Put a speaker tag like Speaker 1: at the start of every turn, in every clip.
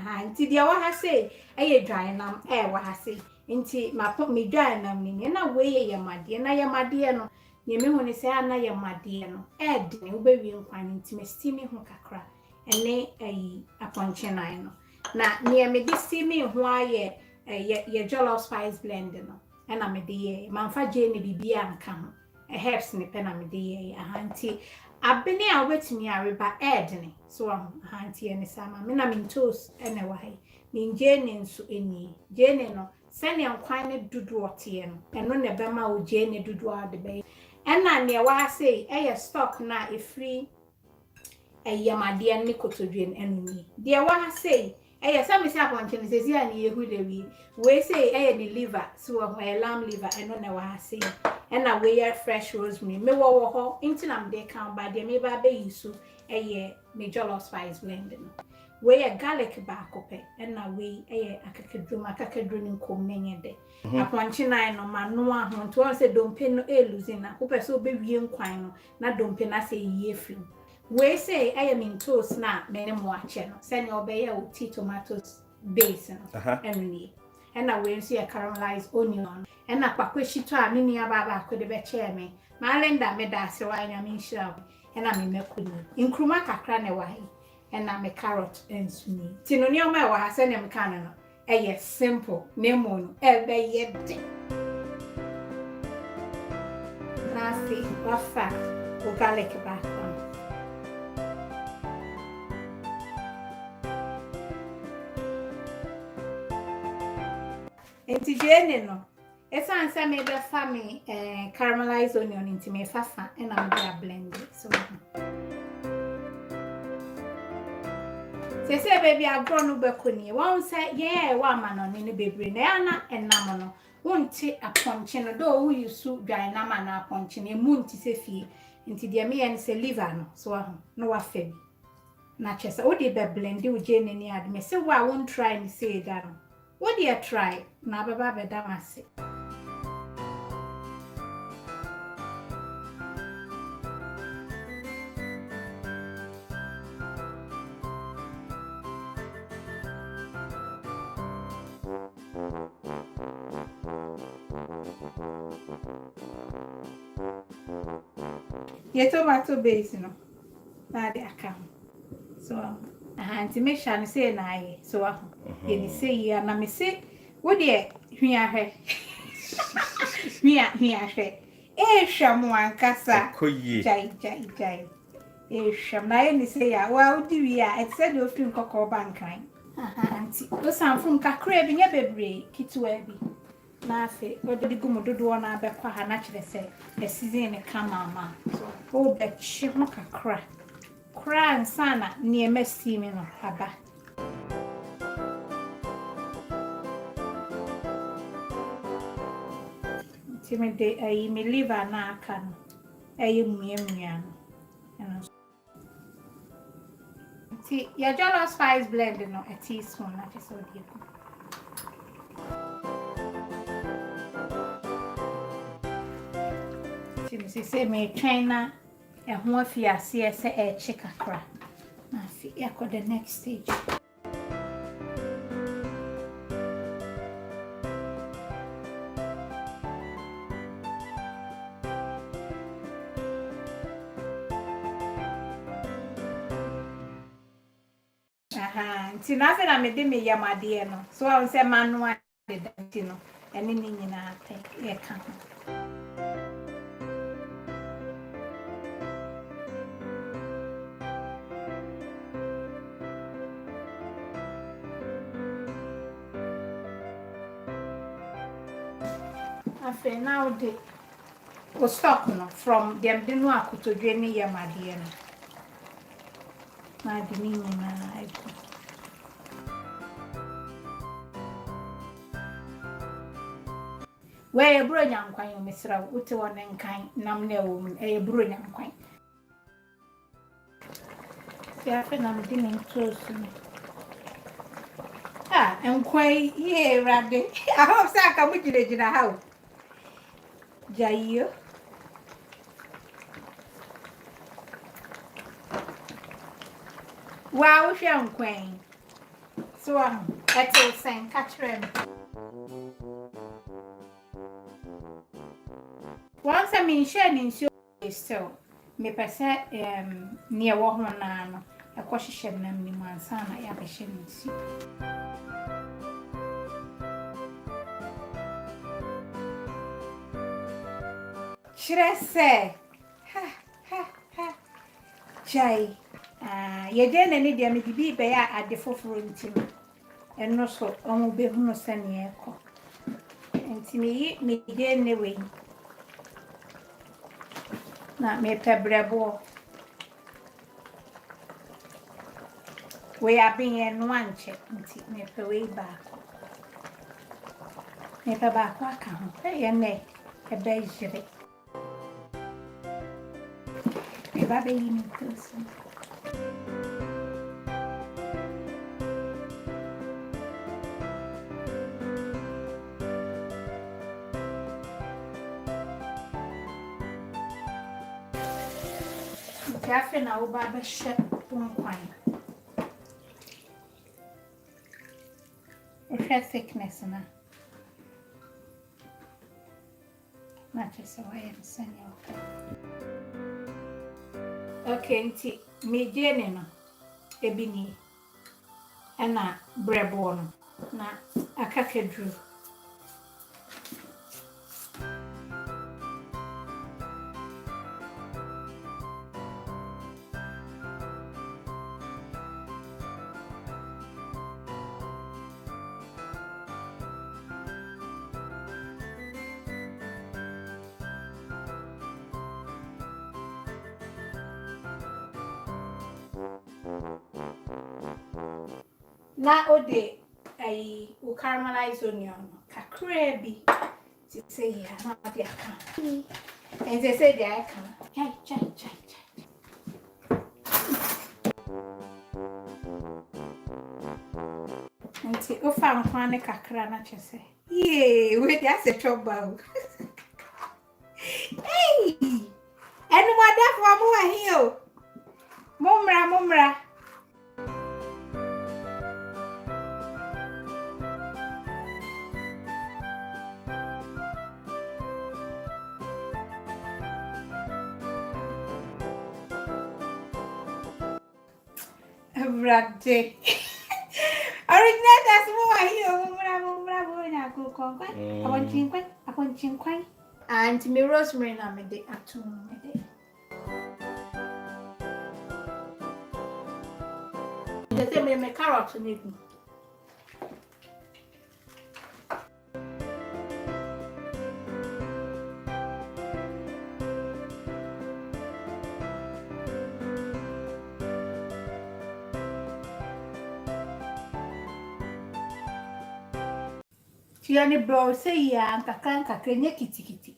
Speaker 1: aha nti dia wa ha say dry nam wa ha say nti me dry nam ni na we yamade na yamade no ne me hu ne say na yamade no de wo be wi nkwan nti me steam hu kakra ene aponkye nan no na ne me di steam hu aye ye jollof spice blend no na me de ye manfa je ne bibia nka ho herbs ne pe na me de ye aha nti abene a wetumi areba ne so aha nti ene sama me na me toast ene wa hai me jene nso eni jene no sene nkwan ne dudu ote no eno ne bema wo jene dudu ade be ena ne wa sei stock na efri yamade ne kotodwen enu ni de wa sei some say aponkye ne sesi ani yehu lewi we say the liver so lamb liver eno ne wa sei ena we fresh rosemary me wo ho inti na me kan ba de me ba be yisu me jollof spice blend no we garlic ba kope ena we akakadrum nkom nenye de aponkye nan no mano aho to on say dompe no eluzi na kope so be wie nkwan no na dompe na say yie film we say min toast na me ne mo ache no say ne obeye o tea tomatoes base no enni ena we nso caramelized onion ena kwakwashi to a me nia baba ko de be che me ma lenda me da se wa nya me nhira ena me mekuni nkruma kakra ne wa hi ena me carrot ensuni ti no ne o ma wa ha se ne me kan no simple ne mo no be ye de na fi wa fa o garlic back enti jene no esan se me be fa me caramelized onion into me fafa and I'm gonna blend it so say baby I grow no be koni won say wa ma no ne bebre na na enam no wonti aponkye no do wo yusu dwan na ma na aponkye no emu nti se fie nti de me yen se liver no so aho no wa fa bi na chese wo de be blend wo jene ni ad me se wa won try ni say that no what do you try? Na baba be damase. Ye tomato base no. Na de aka. So anti me sha say na aye so aho ye ni say ya na me say wo de hwia hwe hwia hwe hwam ankasa jai hwam na ye ni say ya wa udi wi a e say de ofin kokko bankan anti o san fun kakra bi nya bebre kitwa bi na afi o de gumu dodo na abekwa ha na kire say e season ne kama ma so o be chi mo kakra kran sana ni emestimi no aba time de me liver na aka no muamua no ti ya jollof spice blend no a teaspoon na just odi ko time se me trainer ho afiase ese chikakra na fi yako the next stage nti na fe na me de me yamade no so I say manual de danti no ene ni nyina ate ye ka ho afe now de o stock no from dem de no akotodwe ni yamade no na de ni nyina aiko we bro nyankwan yo mesra uti won nkan nam na wo mun bro nyankwan ya fe nam di nin close me nkwai ye rade I hope sa ka mu gina ha jayo wa wo hwe nkwan So that's all saying catch him. Once I mean sharing so me per se near Wahonano, a question name in my son, I have a shame. Should I say, ha, Jay, you didn't any damn to be bear at the forefront team, and no so on will be no sunny echo. And to me, anyway. Not me pebrebo. We are being one check, me per way back. Me per back, what come? Hey, and me, a beige. Me baby in person. Cafe now, Baba shut one wine. If her thickness now. Not just so I am sending you. Okay, me Jenny no, ebini, and a breadborn, na a cackadrew. Na ode ai o caramelize onion kakra bi ti say ya na de aka and they say they aka chai nti o fa nkwane kakra na chese yeah we dey say trouble hey and what that for mo here momra Brade. Original that's more here. Mumra, go conquer. I want chinquai. And me rosemary na me de atum me de. The same me carrot need. Tiani bro say ya nkakra nye kitikiti.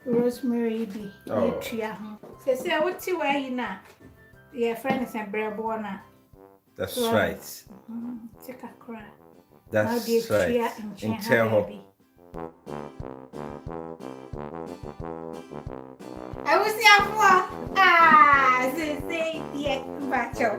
Speaker 1: Rosemary be tria ho. Say what ti where you na? Your friend is a breadborn.
Speaker 2: That's right.
Speaker 1: Take a cry.
Speaker 2: That's right. In Terho.
Speaker 1: I was here for say yeah, bacho.